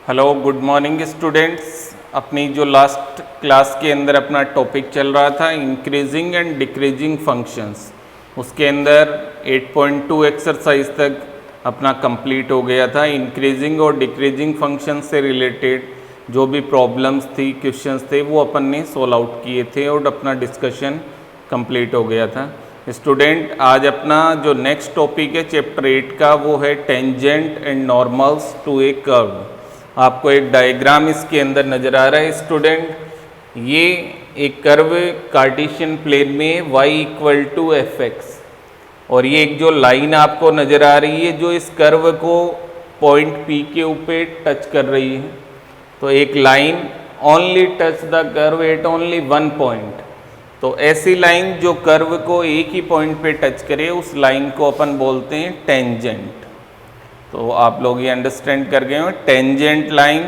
Hello good morning students. अपनी जो last class के अंदर अपना टॉपिक चल रहा था इंक्रीजिंग एंड डिक्रीजिंग फंक्शंस, उसके अंदर 8.2 एक्सरसाइज तक अपना कंप्लीट हो गया था। इंक्रीजिंग और डिक्रीजिंग फंक्शंस से रिलेटेड जो भी प्रॉब्लम्स थी, क्वेश्चंस थे, वो अपन ने सोल्व आउट किए थे और अपना डिस्कशन कंप्लीट हो गया था। स्टूडेंट, आज अपना जो नेक्स्ट टॉपिक है चैप्टर 8 का, वो है tangent and normals to a curve. आपको एक डायग्राम इसके अंदर नज़र आ रहा है स्टूडेंट। ये एक कर्व कार्टेशियन प्लेन में y equal to F X, और ये एक जो लाइन आपको नज़र आ रही है जो इस कर्व को पॉइंट P के ऊपर टच कर रही है। तो एक line only touch the curve at only one point. तो ऐसी लाइन जो कर्व को एक ही पॉइंट पे टच करे उस लाइन को अपन बोलते हैं टेंजेंट। तो आप लोग ये अंडरस्टैंड कर गए हो, tangent line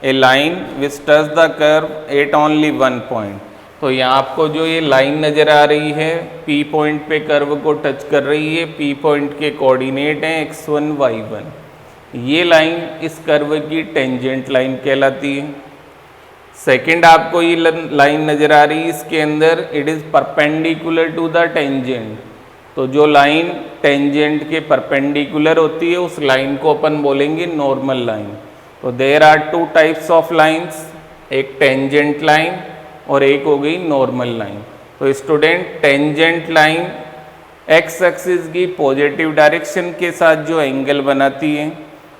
A line which touch the curve at only one point. तो यहाँ आपको जो ये लाइन नज़र आ रही है P पॉइंट पे कर्व को टच कर रही है। P पॉइंट के कोऑर्डिनेट हैं x1 y1। ये लाइन इस कर्व की टेंजेंट लाइन कहलाती है। सेकंड, आपको ये लाइन नज़र आ रही है इसके अंदर, it is perpendicular to the tangent. तो जो लाइन टेंजेंट के परपेंडिकुलर होती है उस लाइन को अपन बोलेंगे नॉर्मल लाइन। तो there are two types of lines, एक टेंजेंट लाइन और एक हो गई नॉर्मल लाइन। तो student, tangent line X axis की पॉजिटिव डायरेक्शन के साथ जो एंगल बनाती है,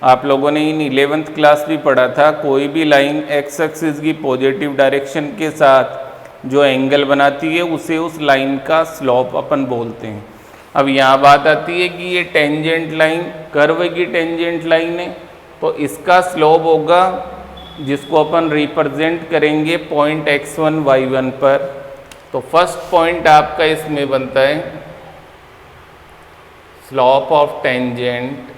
आप लोगों ने इन 11th क्लास भी पढ़ा था, कोई भी लाइन एक्स एक्सिस की पॉजिटिव डायरेक्शन के साथ जो एंगल बनाती है उसे उस लाइन का स्लोप अपन बोलते हैं। अब यहाँ बात आती है कि ये टेंजेंट लाइन कर्व की टेंजेंट लाइन है, तो इसका स्लोप होगा जिसको अपन रिप्रेजेंट करेंगे पॉइंट x1 y1 पर। तो फर्स्ट पॉइंट आपका इसमें बनता है slope of tangent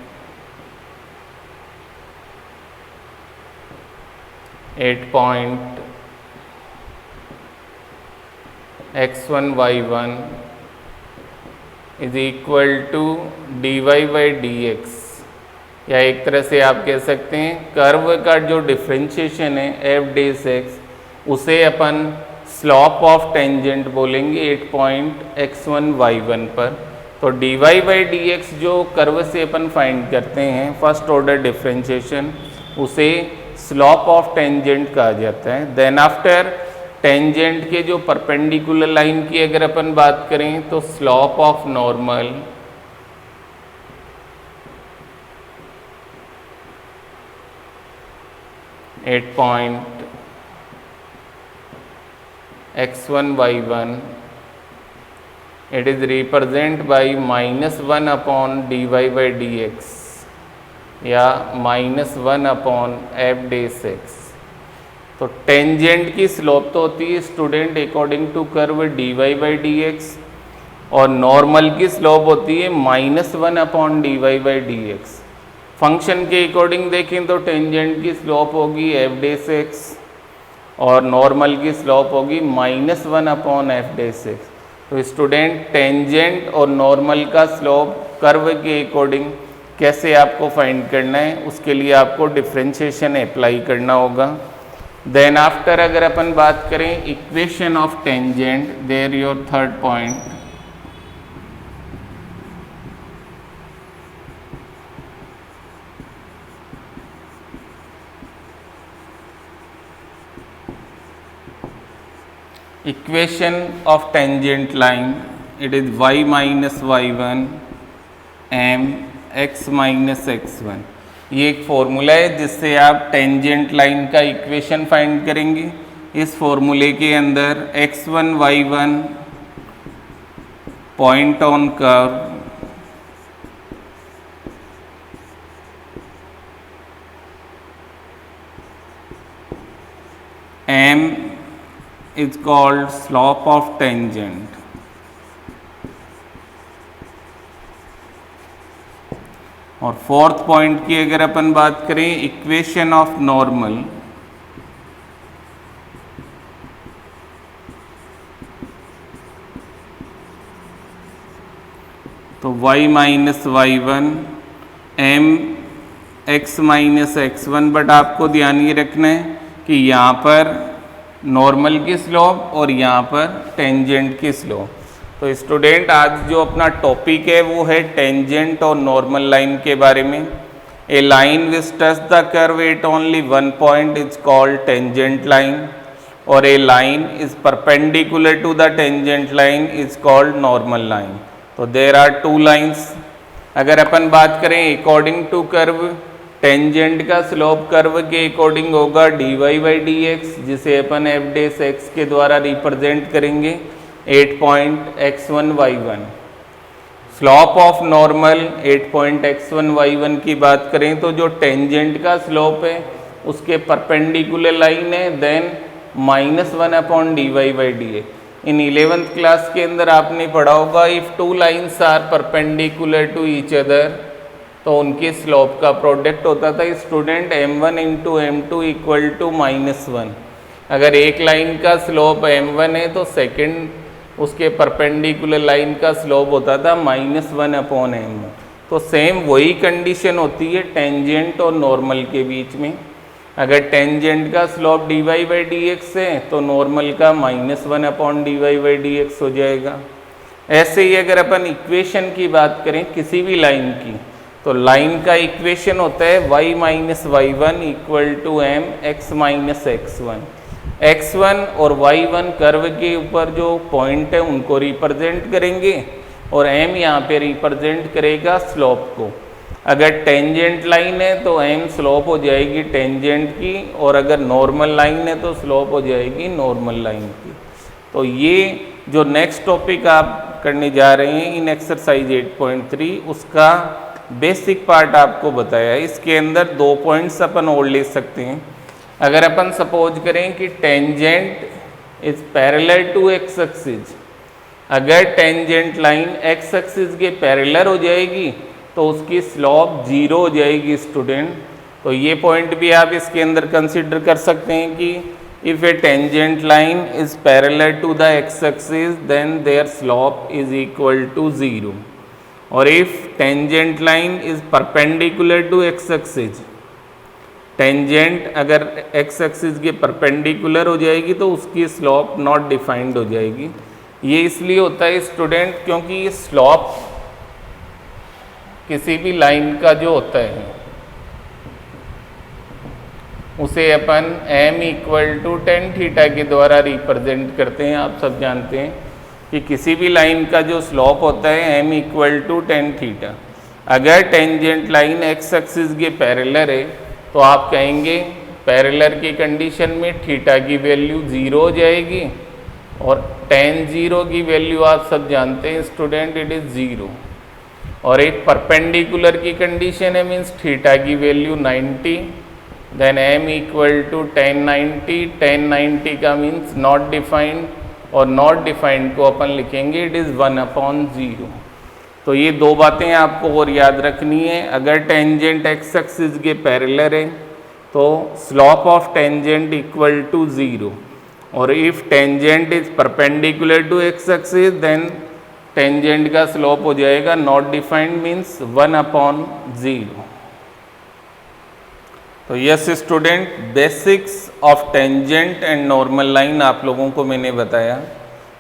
at point x1 y1 is equal to D Y by D X, या एक तरह से आप कह सकते हैं कर्व का जो डिफ्रेंशिएशन है एफ डेस एक्स, उसे अपन स्लोप ऑफ टेंजेंट बोलेंगे एट पॉइंट x1 y1 पर। तो D Y by D x जो कर्व से अपन फाइंड करते हैं फर्स्ट ऑर्डर डिफ्रेंशिएशन, उसे स्लोप ऑफ टेंजेंट कहा जाता है। देन आफ्टर टेंजेंट के जो परपेंडिकुलर लाइन की अगर अपन बात करें तो slope of normal at point x1 y1 it is represent by -1 upon D Y by D X या -1 अपॉन एफ डेस एक्स। तो टेंजेंट की स्लोप तो होती है student according to curve D Y by D X, और normal की slope होती है -1 upon D Y by D X. Function के अकॉर्डिंग देखें तो टेंजेंट की स्लोप होगी एफ डेस एक्स और नॉर्मल की स्लोप होगी -1 अपॉन एफ डेस एक्स। तो स्टूडेंट, टेंजेंट और नॉर्मल का स्लोप कर्व के अकॉर्डिंग कैसे आपको फाइंड करना है, उसके लिए आपको डिफ्रेंशिएशन अप्लाई करना होगा। देन आफ्टर अगर अपन बात करें equation of tangent, there your third point, equation of tangent line it is y minus y1 m x minus x1। ये एक फॉर्मूला है जिससे आप टेंजेंट लाइन का इक्वेशन फाइंड करेंगे। इस फॉर्मूले के अंदर x1 y1 point on curve, m is called slope of tangent, और फोर्थ पॉइंट की अगर अपन बात करें इक्वेशन ऑफ नॉर्मल, तो y minus y1 m x minus X one, but आपको ध्यान ये रखना है कि यहाँ पर नॉर्मल की स्लोप और यहाँ पर टेंजेंट की स्लोप। तो स्टूडेंट आज जो अपना टॉपिक है वो है टेंजेंट और नॉर्मल लाइन के बारे में। A line which touch the curve at only one point is called tangent line, और a line is perpendicular to the tangent line is called normal line. तो देयर आर टू लाइन्स। अगर अपन बात करें according to curve, tangent का slope curve के according होगा dy by D x, जिसे अपन एफ डेस एक्स के द्वारा रिप्रेजेंट करेंगे 8 point x1 y1। Slope of normal 8 point x1 y1 की बात करें तो जो टेंजेंट का स्लोप है उसके परपेंडिकुलर लाइन है, then -1 upon dy by D X. In 11th class के अंदर आपने पढ़ा होगा if two lines are perpendicular to each other, तो उनके स्लोप का प्रोडक्ट होता था student m1 into m2 equal to -1। अगर एक लाइन का स्लोप m1 है तो सेकंड उसके परपेंडिकुलर लाइन का स्लोप होता था -1 अपॉन m1। तो सेम वही कंडीशन होती है टेंजेंट और नॉर्मल के बीच में। अगर टेंजेंट का slope dy by D x है तो नॉर्मल का -1 upon dy by D x हो जाएगा। ऐसे ही अगर अपन इक्वेशन की बात करें किसी भी लाइन की, तो लाइन का इक्वेशन होता है y minus Y one equal to M X minus X one. x1 और y1 कर्व के ऊपर जो पॉइंट है उनको रिप्रेजेंट करेंगे और m यहाँ पे रिप्रेजेंट करेगा स्लोप को। अगर टेंजेंट लाइन है तो m स्लोप हो जाएगी टेंजेंट की, और अगर नॉर्मल लाइन है तो स्लोप हो जाएगी नॉर्मल लाइन की। तो ये जो नेक्स्ट टॉपिक आप करने जा रहे हैं इन एक्सरसाइज 8.3, उसका बेसिक पार्ट आपको बताया है। इसके अंदर 2 पॉइंट्स अपन और ले सकते हैं। अगर अपन सपोज करें कि tangent is parallel to x axis, अगर टेंजेंट लाइन एक्स एक्सिस के पैरेलल हो जाएगी तो उसकी स्लोप 0 हो जाएगी स्टूडेंट। तो ये पॉइंट भी आप इसके अंदर कंसिडर कर सकते हैं कि if a tangent line is parallel to the x axis then their slope is equal to 0, और if tangent line is perpendicular to x axis, tangent अगर एक्स एक्सिस के परपेंडिकुलर हो जाएगी तो उसकी स्लोप नॉट डिफाइंड हो जाएगी। ये इसलिए होता है स्टूडेंट क्योंकि ये स्लोप किसी भी लाइन का जो होता है उसे अपन m equal to tan theta के द्वारा रिप्रेजेंट करते हैं। आप सब जानते हैं कि किसी भी लाइन का जो स्लोप होता है m equal to tan theta. अगर टेंजेंट लाइन एक्स एक्सिस के पैरेलल है तो आप कहेंगे पैरेलल की कंडीशन में थीटा की वैल्यू 0 हो जाएगी, और tan 0 की वैल्यू आप सब जानते हैं स्टूडेंट इट इज़ 0। और एक परपेंडिकुलर की कंडीशन है मीन्स थीटा की value 90, then m equal to tan 90। tan 90 का मीन्स नॉट डिफाइंड, और नॉट डिफाइंड को अपन लिखेंगे इट इज़ 1/0। तो ये 2 बातें आपको और याद रखनी है। अगर टेंजेंट एक्स एक्सिस के पैरेलल है तो slope of tangent equal to 0, और if tangent is perpendicular to x axis then tangent का स्लोप हो जाएगा नॉट डिफाइंड मीन्स 1/0। तो yes student, basics of tangent and normal line आप लोगों को मैंने बताया।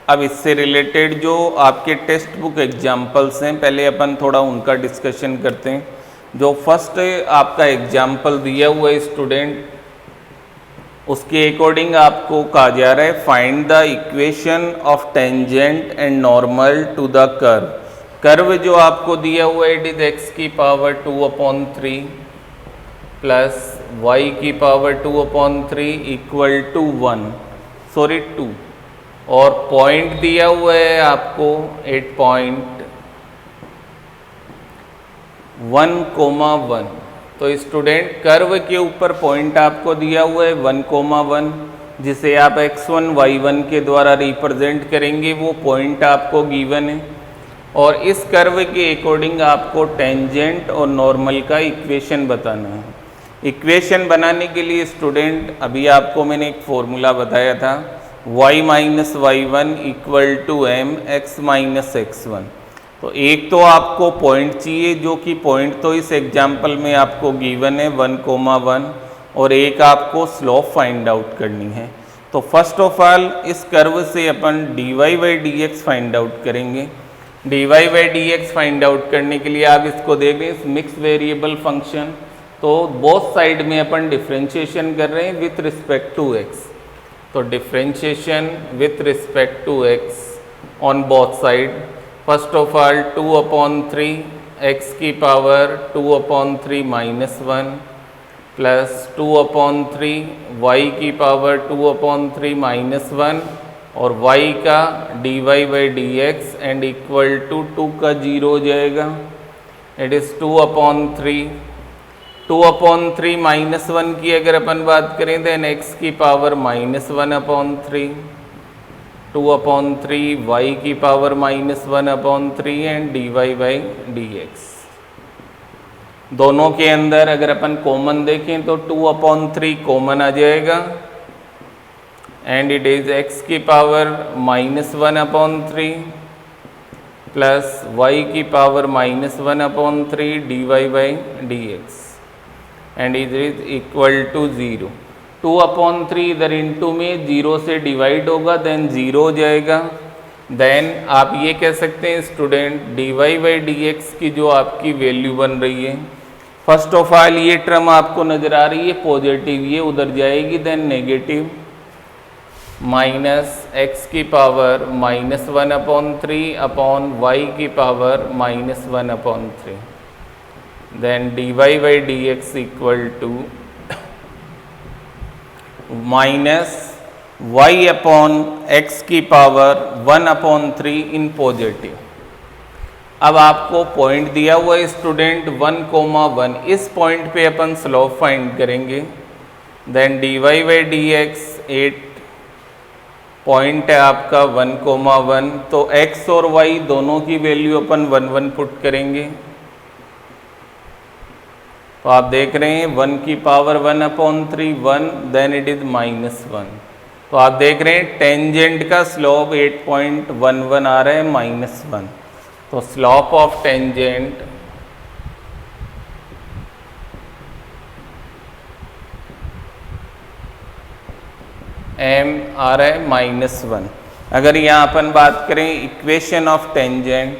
अब इससे रिलेटेड जो आपके टेक्स्ट बुक एग्जाम्पल्स हैं पहले अपन थोड़ा उनका डिस्कशन करते हैं। जो फर्स्ट आपका एग्जाम्पल दिया हुआ है स्टूडेंट, उसके अकॉर्डिंग आपको कहा जा रहा है find the equation of tangent and normal to the curve. Curve जो आपको दिया हुआ है इट इज एक्स की पावर 2/3 प्लस वाई की पावर 2/3 इक्वल टू 2, और पॉइंट दिया हुआ है आपको 8.1,1। तो स्टूडेंट कर्व के ऊपर पॉइंट आपको दिया हुआ है 1,1, जिसे आप x1 y1 के द्वारा रिप्रेजेंट करेंगे, वो पॉइंट आपको गिवन है। और इस कर्व के अकॉर्डिंग आपको टेंजेंट और नॉर्मल का इक्वेशन बताना है। इक्वेशन बनाने के लिए स्टूडेंट अभी आपको मैंने एक फॉर्मूला बताया था y minus Y one equal to M X minus X one. तो एक तो आपको पॉइंट चाहिए, जो कि पॉइंट तो इस एग्जाम्पल में आपको गिवन है 1,1, और एक आपको स्लोप फाइंड आउट करनी है। तो फर्स्ट ऑफ ऑल इस कर्व से अपन dy by D X find out करेंगे। dy by D X find out करने के लिए आप इसको देख रहे हैं मिक्स वेरिएबल फंक्शन, तो बोथ साइड में अपन डिफ्रेंशिएशन कर रहे हैं विथ रिस्पेक्ट टू x। तो differentiation with respect to x on both side, first of all 2/3 x की पावर 2/3 -1 प्लस 2/3 y की पावर 2/3 -1 और y का dy by D X and equal to 2 का 0 हो जाएगा। इट इज़ 2/3 -1 की अगर अपन बात करें देन x की पावर -1/3, 2/3 y की power -1/3 and dy by D x. दोनों के अंदर अगर अपन कॉमन देखें तो 2/3 कॉमन आ जाएगा एंड इट इज x की पावर -1/3 प्लस y की power -1/3 dy by D X and it is equal to 0। 2/3 इधर इंटू में 0 से डिवाइड होगा देन 0 हो जाएगा। देन आप ये कह सकते हैं student dy by D x की जो आपकी वैल्यू बन रही है, फर्स्ट ऑफ ऑल ये टर्म आपको नज़र आ रही है पॉजिटिव, ये उधर जाएगी, देन नेगेटिव माइनस x की पावर -1/3 अपॉन y की power -1/3, then dy by D X equal to minus y upon x की पावर 1/3 इन पॉजिटिव। अब आपको पॉइंट दिया हुआ है स्टूडेंट 1,1, इस पॉइंट पे अपन स्लोप फाइंड करेंगे। Then dy by D x 8 point है आपका 1,1, तो x और y दोनों की वैल्यू अपन 1 पुट करेंगे। तो आप देख रहे हैं 1 की पावर 1/3 1, देन इट इज -1। तो आप देख रहे हैं टेंजेंट का स्लोप 8.11 आ रहा है -1। तो स्लोप ऑफ टेंजेंट m आ रहा है -1। अगर यहाँ अपन बात करें equation of tangent,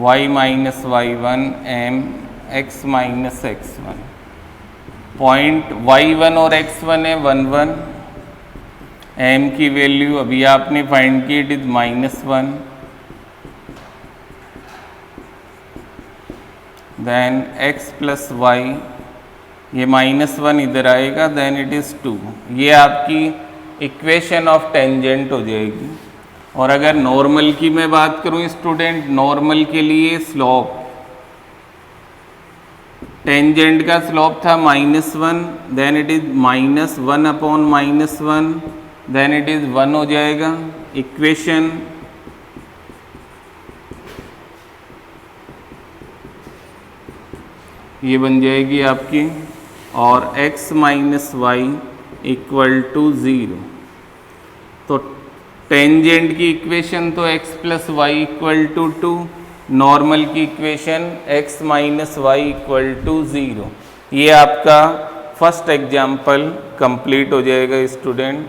y minus y1 m x minus x1, point y1 और x1 है 1 1, m की वैल्यू अभी आपने फाइंड की, it is -1, then x plus y, ये -1 इधर आएगा, देन इट इज़ 2। ये आपकी इक्वेशन ऑफ टेंजेंट हो जाएगी। और अगर नॉर्मल की मैं बात करूं स्टूडेंट, नॉर्मल के लिए स्लोप, टेंजेंट का स्लोप था -1, then it is -1 upon -1, then it is 1 हो जाएगा। इक्वेशन ये बन जाएगी आपकी, और x minus y equal to 0। तो टेंजेंट की इक्वेशन तो x plus y equal to 2, normal की equation x minus y equal to 0। ये आपका फर्स्ट एग्जाम्पल कंप्लीट हो जाएगा student.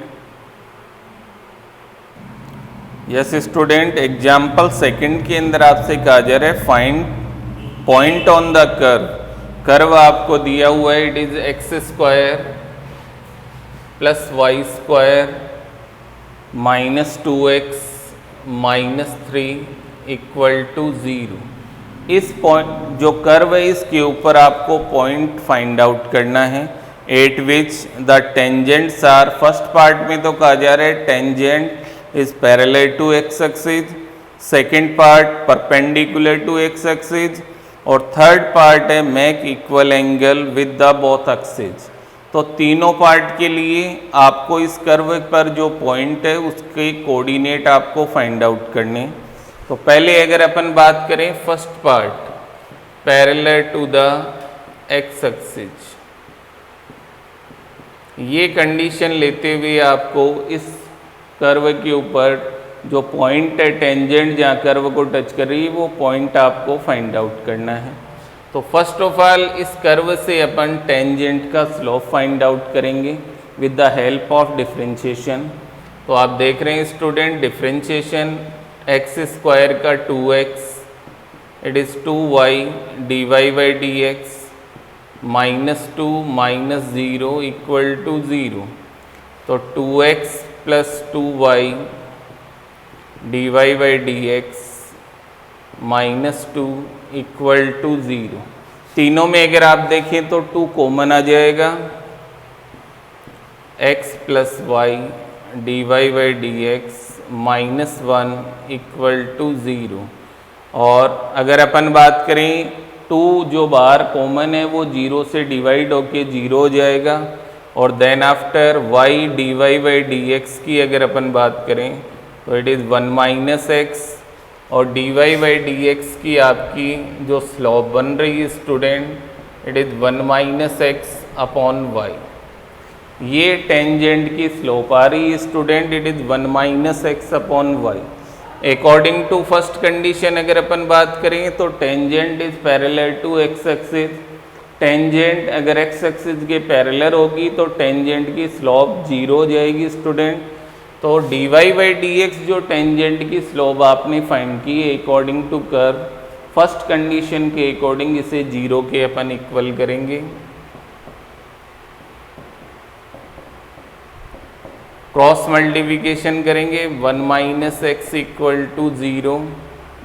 Yes student, example second के अंदर आपसे कहा जा रहा है find point on the curve. Curve आपको दिया हुआ है, it is x² plus y square minus 2x minus 3 equal to 0। इस पॉइंट जो कर्व है इसके ऊपर आपको पॉइंट फाइंड आउट करना है, at which the tangents are, first part में तो कहा जा रहा है tangent is parallel to x axis, second part perpendicular to x axis, और थर्ड पार्ट है make equal angle with the both axis. तो तीनों पार्ट के लिए आपको इस कर्व पर जो पॉइंट है उसके कोऑर्डिनेट आपको फाइंड आउट करने। तो पहले अगर अपन बात करें first part parallel to the x axis, ये कंडीशन लेते हुए आपको इस कर्व के ऊपर जो पॉइंट है टेंजेंट जहाँ कर्व को टच कर रही है वो पॉइंट आपको फाइंड आउट करना है। तो फर्स्ट ऑफ ऑल इस कर्व से अपन टेंजेंट का स्लोप फाइंड आउट करेंगे with the help of differentiation. तो आप देख रहे हैं स्टूडेंट, डिफरेंशिएशन एक्स स्क्वायर का 2x it is 2y dy by D x -2 - 0 equal to 0। तो 2x plus 2y dy by D x -2 equal to 0। तीनों में अगर आप देखें तो 2 कॉमन आ जाएगा, x plus y dy by D x -1 equal to 0। और अगर अपन बात करें 2 जो बाहर कॉमन है वो 0 से डिवाइड होके 0 हो जाएगा। और then after y dy by D x की अगर अपन बात करें तो इट इज़ 1 माइनस एक्स, और dy बाई डी एक्स की आपकी जो स्लोप बन रही है student it is 1 minus x upon y. ये टेंजेंट की स्लोप आ रही है student, it is 1 minus x upon y. According to first condition अगर अपन बात करें तो tangent is parallel to x axis. Tangent अगर एक्स एक्सिस के पैरेलल होगी तो टेंजेंट की स्लोप 0 हो जाएगी स्टूडेंट। तो dy बाई डी एक्स जो टेंजेंट की स्लोप आपने फाइंड की है according to curve, first condition के अकॉर्डिंग इसे 0 के अपन इक्वल करेंगे। क्रॉस मल्टीप्लिकेशन करेंगे 1 minus x equal to 0,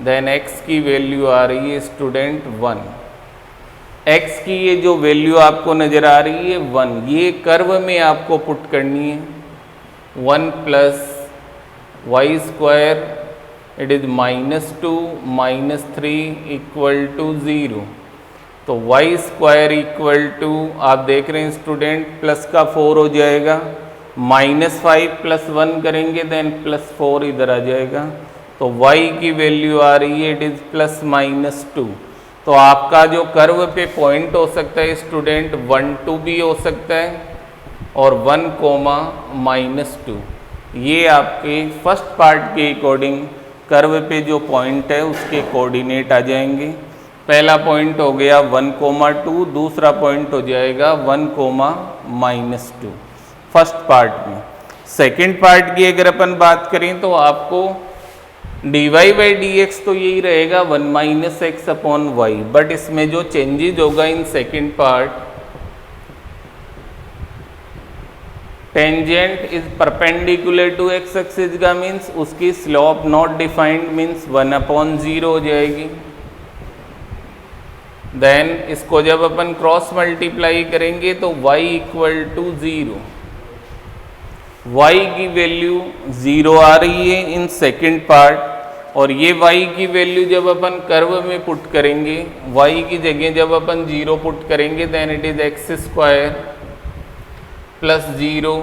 then x की वैल्यू आ रही है स्टूडेंट 1। x की ये जो वैल्यू आपको नज़र आ रही है 1, ये कर्व में आपको पुट करनी है। 1 plus y square it is -2 - 3 equal to 0। तो वाई स्क्वायर इक्वल टू आप देख रहे हैं स्टूडेंट प्लस का 4 हो जाएगा, -5 प्लस 1 करेंगे देन +4 इधर आ जाएगा। तो y की वैल्यू आ रही है इट इज़ +-2। तो आपका जो कर्व पे पॉइंट हो सकता है स्टूडेंट 1 2 भी हो सकता है और 1, -2। ये आपके फर्स्ट पार्ट के अकॉर्डिंग कर्व पे जो पॉइंट है उसके कोऑर्डिनेट आ जाएंगे। पहला पॉइंट हो गया 1, 2, दूसरा पॉइंट हो जाएगा 1, -2 फर्स्ट पार्ट में। सेकंड पार्ट की अगर अपन बात करें तो आपको dy बाई डी एक्स तो यही रहेगा 1 minus x upon y, but इसमें जो चेंजेस होगा in second part, tangent is perpendicular to x axis का मीन्स उसकी स्लोप नॉट डिफाइंड मीन्स 1/0 हो जाएगी। देन इसको जब अपन क्रॉस मल्टीप्लाई करेंगे तो y इक्वल टू 0, y की वैल्यू 0 आ रही है इन सेकंड पार्ट। और ये y की वैल्यू जब अपन कर्व में पुट करेंगे, y की जगह जब अपन 0 पुट करेंगे then it is x square plus 0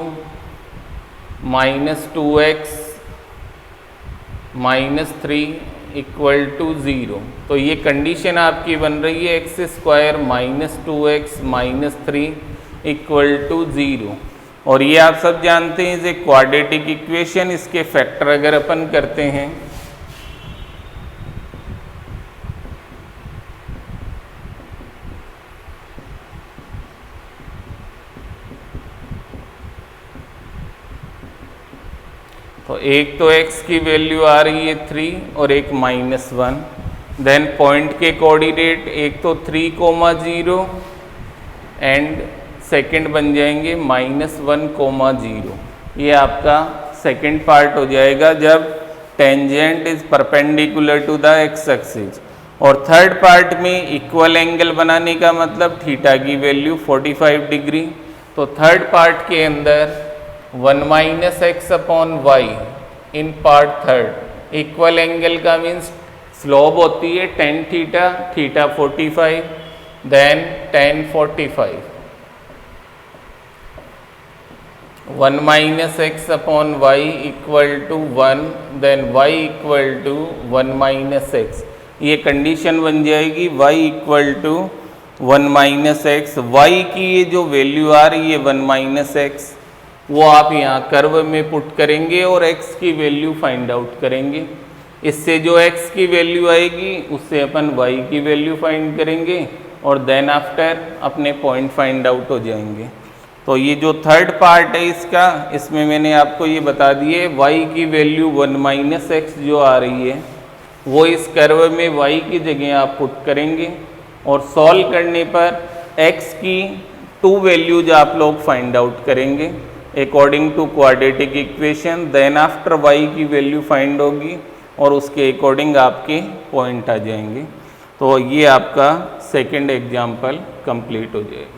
-2x -3 equal to 0। तो ये कंडीशन आपकी बन रही है x square -2x -3 equal to 0। और ये आप सब जानते हैं इसे क्वाड्रेटिक इक्वेशन, इसके फैक्टर अगर अपन करते हैं तो एक तो x की वैल्यू आ रही है 3 और एक -1। देन पॉइंट के कोऑर्डिनेट एक तो 3, 0 एंड सेकंड बन जाएंगे -1, 0। ये आपका सेकंड पार्ट हो जाएगा जब tangent is perpendicular to the x axis. और थर्ड पार्ट में इक्वल एंगल बनाने का मतलब थीटा की वैल्यू 45 डिग्री। तो थर्ड पार्ट के अंदर 1 minus x upon y in part third, equal angle का मीन्स स्लोप होती है tan theta, theta 45 then tan 45। 1 minus x upon y equal to 1 then y equal to 1 minus x. ये condition बन जाएगी y equal to 1 minus x, y की ये जो value आ रही है 1 माइनस एक्स, वो आप यहाँ कर्व में पुट करेंगे और x की वैल्यू फाइंड आउट करेंगे। इससे जो x की वैल्यू आएगी उससे अपन y की वैल्यू फाइंड करेंगे और देन आफ्टर अपने पॉइंट फाइंड आउट हो जाएंगे। तो ये जो थर्ड पार्ट है इसका, इसमें मैंने आपको ये बता दिए y की वैल्यू 1 माइनस एक्स जो आ रही है वो इस कर्व में y की जगह आप पुट करेंगे और सॉल्व करने पर x की 2 वैल्यूज आप लोग फाइंड आउट करेंगे according to quadratic equation. Then after y की वैल्यू फाइंड होगी और उसके अकॉर्डिंग आपके पॉइंट आ जाएंगे। तो ये आपका सेकंड एग्जाम्पल कंप्लीट हो जाएगा।